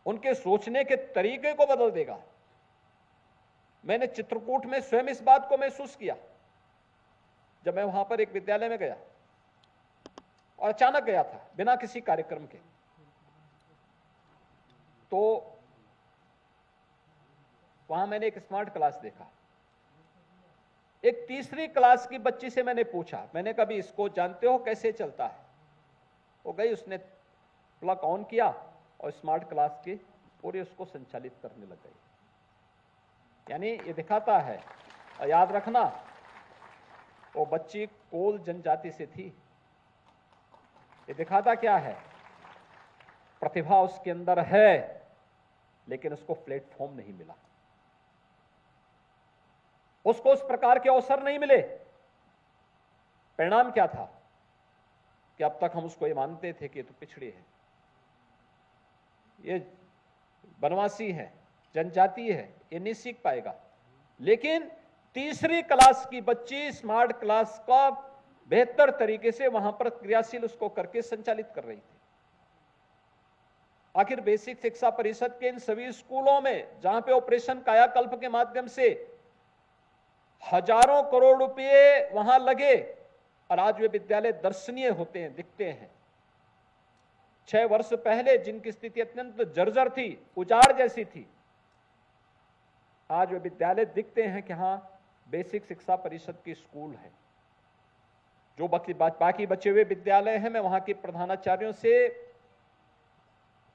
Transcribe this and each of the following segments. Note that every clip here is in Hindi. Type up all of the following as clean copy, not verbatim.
उनके सोचने के तरीके को बदल देगा। मैंने चित्रकूट में स्वयं इस बात को महसूस किया जब मैं वहां पर एक विद्यालय में गया, और अचानक गया था बिना किसी कार्यक्रम के। तो वहां मैंने एक स्मार्ट क्लास देखा। एक तीसरी क्लास की बच्ची से मैंने पूछा, मैंने कभी इसको जानते हो कैसे चलता है? वो गई, उसने प्लग ऑन किया और स्मार्ट क्लास की पूरी उसको संचालित करने लग गई। यानी ये दिखाता है, और याद रखना वो बच्ची कोल जनजाति से थी। ये दिखाता क्या है? प्रतिभा उसके अंदर है, लेकिन उसको प्लेटफॉर्म नहीं मिला, उसको उस प्रकार के अवसर नहीं मिले। परिणाम क्या था कि अब तक हम उसको ये मानते थे कि ये तो पिछड़ी है, ये बनवासी है, जनजाति है, ये नहीं सीख पाएगा। लेकिन तीसरी क्लास की बच्ची स्मार्ट क्लास का बेहतर तरीके से वहां पर क्रियाशील उसको करके संचालित कर रही थी। आखिर बेसिक शिक्षा परिषद के इन सभी स्कूलों में जहां पे ऑपरेशन कायाकल्प के माध्यम से हजारों करोड़ रुपए वहां लगे, और आज वे विद्यालय दर्शनीय होते हैं, दिखते हैं। 6 वर्ष पहले जिनकी स्थिति अत्यंत जर्जर थी, उजाड़ जैसी थी, आज वे विद्यालय दिखते हैं कि हां बेसिक शिक्षा परिषद की स्कूल है। जो बाकी बचे हुए विद्यालय हैं, मैं वहां के प्रधानाचार्यों से,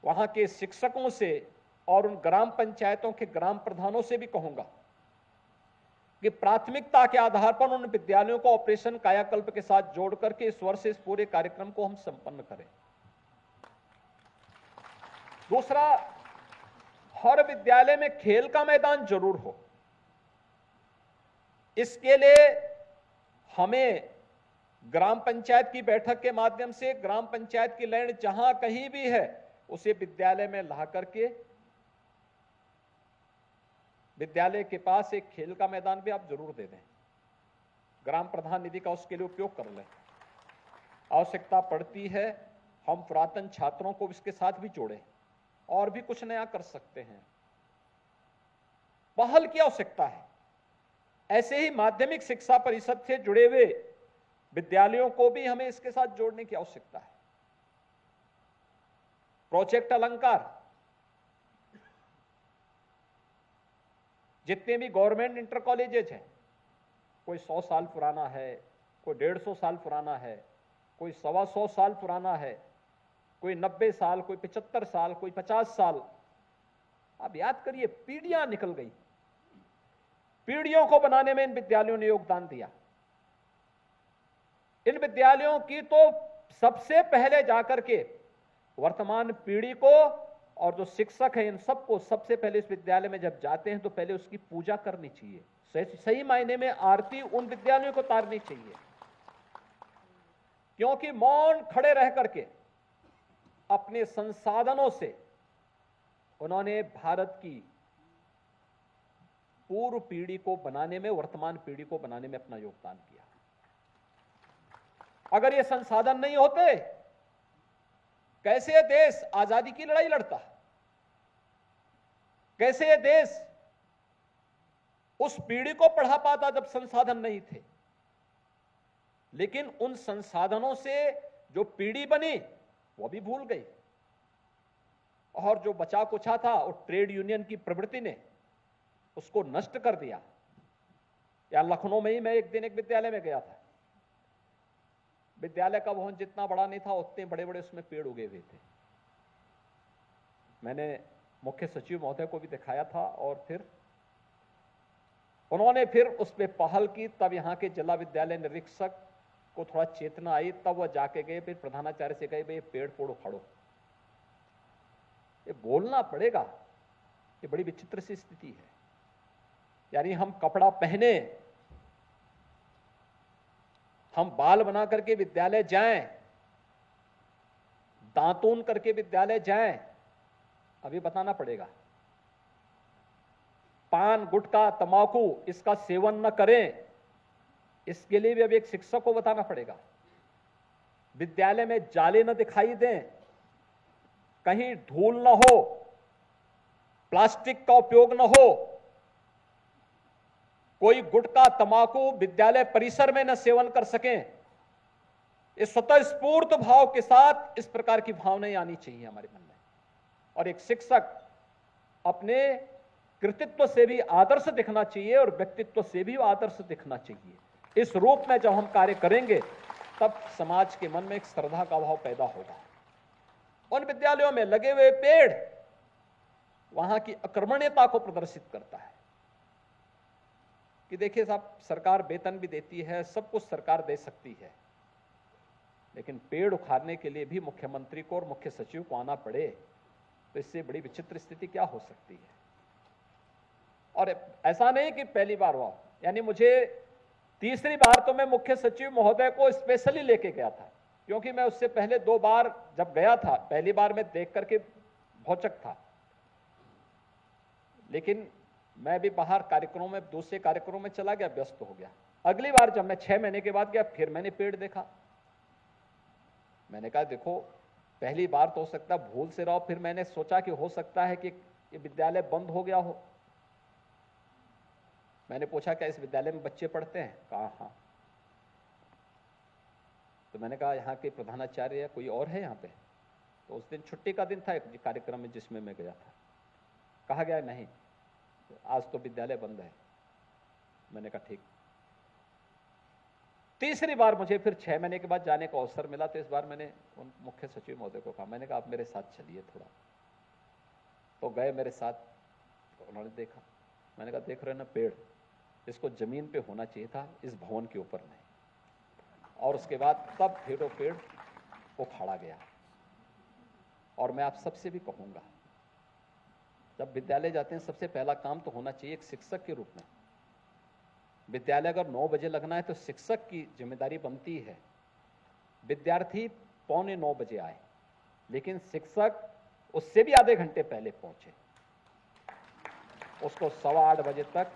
वहां के शिक्षकों से और उन ग्राम पंचायतों के ग्राम प्रधानों से भी कहूंगा कि प्राथमिकता के आधार पर उन विद्यालयों को ऑपरेशन कायाकल्प के साथ जोड़ करके इस वर्ष इस पूरे कार्यक्रम को हम संपन्न करें। दूसरा, हर विद्यालय में खेल का मैदान जरूर हो। इसके लिए हमें ग्राम पंचायत की बैठक के माध्यम से ग्राम पंचायत की लैंड जहां कहीं भी है उसे विद्यालय में ला करके विद्यालय के पास एक खेल का मैदान भी आप जरूर दे दें। ग्राम प्रधान निधि का उसके लिए उपयोग कर लें। आवश्यकता पड़ती है हम पुरातन छात्रों को इसके साथ भी जोड़ें, और भी कुछ नया कर सकते हैं। पहल की आवश्यकता है। ऐसे ही माध्यमिक शिक्षा परिषद से जुड़े हुए विद्यालयों को भी हमें इसके साथ जोड़ने की आवश्यकता है। प्रोजेक्ट अलंकार, जितने भी गवर्नमेंट इंटर कॉलेजेज हैं, कोई 100 साल पुराना है, कोई 150 साल पुराना है, कोई 125 साल पुराना है, कोई 90 साल, कोई 75 साल, कोई 50 साल। आप याद करिए, पीढ़ियां निकल गई। पीढ़ियों को बनाने में इन विद्यालयों ने योगदान दिया। इन विद्यालयों की तो सबसे पहले जाकर के वर्तमान पीढ़ी को और जो शिक्षक हैं इन सबको सबसे पहले इस विद्यालय में जब जाते हैं तो पहले उसकी पूजा करनी चाहिए। सही मायने में आरती उन विद्यालयों को उतारनी चाहिए, क्योंकि मौन खड़े रह करके अपने संसाधनों से उन्होंने भारत की पूर्व पीढ़ी को बनाने में, वर्तमान पीढ़ी को बनाने में अपना योगदान किया। अगर ये संसाधन नहीं होते, कैसे ये देश आजादी की लड़ाई लड़ता? कैसे ये देश उस पीढ़ी को पढ़ा पाता जब संसाधन नहीं थे? लेकिन उन संसाधनों से जो पीढ़ी बनी वो भी भूल गई, और जो बचा कुचा था और ट्रेड यूनियन की प्रवृत्ति ने उसको नष्ट कर दिया। या लखनऊ में ही मैं एक दिन एक विद्यालय में गया था। विद्यालय का भवन जितना बड़ा नहीं था, उतने बड़े बड़े उसमें पेड़ उगे हुए थे। मैंने मुख्य सचिव महोदय को भी दिखाया था, और फिर उन्होंने फिर उस पर पहल की। तब यहाँ के जिला विद्यालय निरीक्षक को थोड़ा चेतना आई, तब वह जाके गए, फिर प्रधानाचार्य से कहे, भाई ये पेड़ फोड़ उखाड़ो। ये बोलना पड़ेगा, ये बड़ी विचित्र सी स्थिति है। यानी हम कपड़ा पहने, हम बाल बना करके विद्यालय जाएं, दांतून करके विद्यालय जाएं, अभी बताना पड़ेगा। पान, गुटखा, तंबाकू इसका सेवन न करें, इसके लिए भी अब एक शिक्षक को बताना पड़ेगा। विद्यालय में जाले न दिखाई दें, कहीं धूल न हो, प्लास्टिक का उपयोग न हो, कोई गुटखा तंबाकू विद्यालय परिसर में न सेवन कर सकें। इस स्वतः स्फूर्त भाव के साथ इस प्रकार की भावनाएं आनी चाहिए हमारे मन में। और एक शिक्षक अपने कृतित्व से भी आदर्श दिखना चाहिए और व्यक्तित्व से भी आदर्श दिखना चाहिए। इस रूप में जब हम कार्य करेंगे तब समाज के मन में एक श्रद्धा का भाव पैदा होगा। उन विद्यालयों में लगे हुए पेड़ वहां की अकर्मण्यता को प्रदर्शित करता है कि देखिए साहब, सरकार वेतन भी देती है, सब कुछ सरकार दे सकती है, लेकिन पेड़ उखाड़ने के लिए भी मुख्यमंत्री को और मुख्य सचिव को आना पड़े तो इससे बड़ी विचित्र स्थिति क्या हो सकती है। और ऐसा नहीं कि पहली बार हुआ, यानी मुझे तीसरी बार तो मैं मुख्य सचिव महोदय को स्पेशली लेके गया था, क्योंकि मैं उससे पहले 2 बार जब गया था, पहली बार मैं देख करके भौचक था, लेकिन मैं भी बाहर कार्यक्रमों में, दूसरे कार्यक्रमों में चला गया, व्यस्त हो गया। अगली बार जब मैं 6 महीने के बाद गया, फिर मैंने पेड़ देखा। मैंने कहा देखो, पहली बार तो हो सकता भूल से रहो, फिर मैंने सोचा कि हो सकता है कि ये विद्यालय बंद हो गया हो। मैंने पूछा क्या इस विद्यालय में बच्चे पढ़ते हैं? कहा हाँ। तो मैंने कहा यहाँ के प्रधानाचार्य या कोई और है यहाँ पे? तो उस दिन छुट्टी का दिन था एक कार्यक्रम में जिसमें मैं गया था। कहा गया नहीं, आज तो विद्यालय बंद है। मैंने कहा ठीक। तीसरी बार मुझे फिर 6 महीने के बाद जाने का अवसर मिला, तो इस बार मैंने उन मुख्य सचिव महोदय को कहा, मैंने कहा आप मेरे साथ चलिए थोड़ा। तो गए मेरे साथ, तो उन्होंने देखा। मैंने कहा देख रहे ना पेड़, इसको जमीन पे होना चाहिए था, इस भवन के ऊपर नहीं। और उसके बाद तब फिर वो पेड़ उखाड़ा गया। और मैं आप सबसे भी कहूंगा, जब विद्यालय जाते हैं सबसे पहला काम तो होना चाहिए एक शिक्षक के रूप में। विद्यालय अगर 9 बजे लगना है तो शिक्षक की जिम्मेदारी बनती है विद्यार्थी 8:45 बजे आए, लेकिन शिक्षक उससे भी आधे घंटे पहले पहुंचे। उसको 7:15 बजे तक,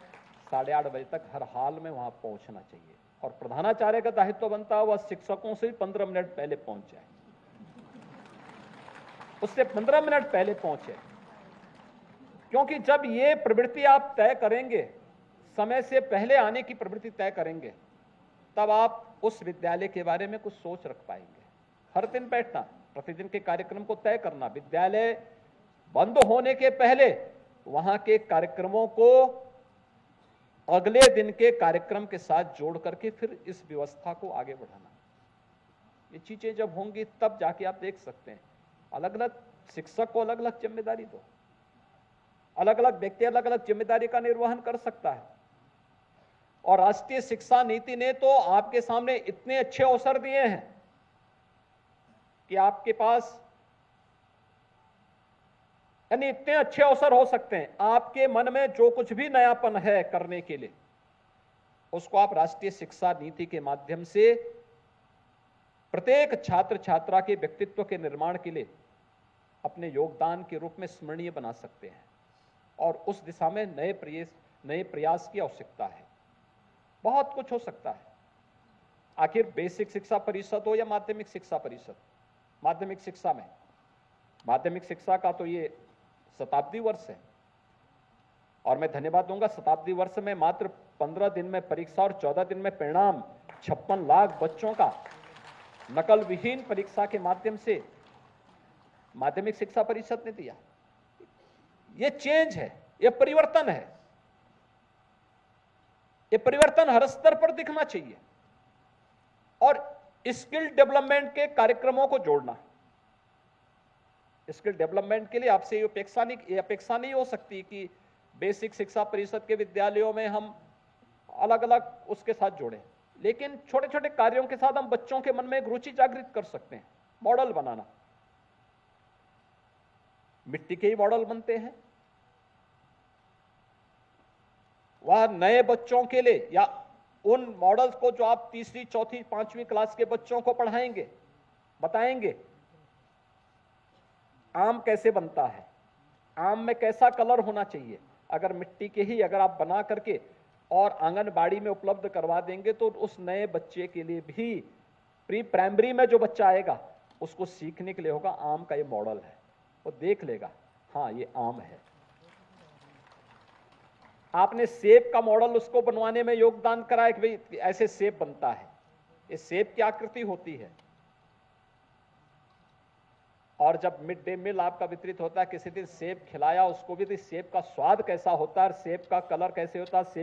8:30 बजे तक हर हाल में वहां पहुंचना चाहिए। और प्रधानाचार्य का दायित्व बनता है वह शिक्षकों से 15 मिनट पहले पहुंच जाए, उससे 15 मिनट पहले पहुंचे। क्योंकि जब ये प्रवृत्ति आप तय करेंगे, समय से पहले आने की प्रवृत्ति तय करेंगे, तब आप उस विद्यालय के बारे में कुछ सोच रख पाएंगे। हर दिन बैठना, प्रतिदिन के कार्यक्रम को तय करना, विद्यालय बंद होने के पहले वहां के कार्यक्रमों को अगले दिन के कार्यक्रम के साथ जोड़ करके फिर इस व्यवस्था को आगे बढ़ाना। ये चीजें जब होंगी तब जाके आप देख सकते हैं। अलग अलग शिक्षक को अलग अलग जिम्मेदारी दो, अलग अलग व्यक्ति अलग अलग जिम्मेदारी का निर्वहन कर सकता है। और राष्ट्रीय शिक्षा नीति ने तो आपके सामने इतने अच्छे अवसर दिए हैं कि आपके पास, यानी इतने अच्छे अवसर हो सकते हैं, आपके मन में जो कुछ भी नयापन है करने के लिए, उसको आप राष्ट्रीय शिक्षा नीति के माध्यम से प्रत्येक छात्र छात्रा के व्यक्तित्व के निर्माण के लिए अपने योगदान के रूप में स्मरणीय बना सकते हैं। और उस दिशा में नए प्रयास की आवश्यकता है। बहुत कुछ हो सकता है। आखिर बेसिक शिक्षा परिषद हो या माध्यमिक शिक्षा परिषद, माध्यमिक शिक्षा में, माध्यमिक शिक्षा का तो ये शताब्दी वर्ष है। और मैं धन्यवाद दूंगा, शताब्दी वर्ष में मात्र 15 दिन में परीक्षा और 14 दिन में परिणाम 56 लाख बच्चों का नकल विहीन परीक्षा के माध्यम से माध्यमिक शिक्षा परिषद ने दिया। ये चेंज है, ये परिवर्तन है। ये परिवर्तन हर स्तर पर दिखना चाहिए। और स्किल डेवलपमेंट के कार्यक्रमों को जोड़ना, स्किल डेवलपमेंट के लिए आपसे ये अपेक्षा नहीं हो सकती कि बेसिक शिक्षा परिषद के विद्यालयों में हम अलग अलग उसके साथ जोड़ें, लेकिन छोटे छोटे कार्यों के साथ हम बच्चों के मन में एक रुचि जागृत कर सकते हैं। मॉडल बनाना, मिट्टी के ही मॉडल बनते हैं, वह नए बच्चों के लिए या उन मॉडल्स को जो आप तीसरी चौथी पांचवी क्लास के बच्चों को पढ़ाएंगे, बताएंगे आम कैसे बनता है, आम में कैसा कलर होना चाहिए। अगर मिट्टी के ही अगर आप बना करके और आंगनबाड़ी में उपलब्ध करवा देंगे तो उस नए बच्चे के लिए भी, प्री प्राइमरी में जो बच्चा आएगा उसको सीखने के लिए होगा आम का ये मॉडल है, वो देख लेगा हाँ ये आम है। आपने सेब का मॉडल उसको बनवाने में योगदान करा है कि भाई ऐसे सेब बनता है, ये सेब की आकृति होती है। और जब मिड डे मील आपका वितरित होता है, किसी दिन सेब खिलाया उसको भी, तो सेब का स्वाद कैसा होता है, सेब का कलर कैसे होता है, सेब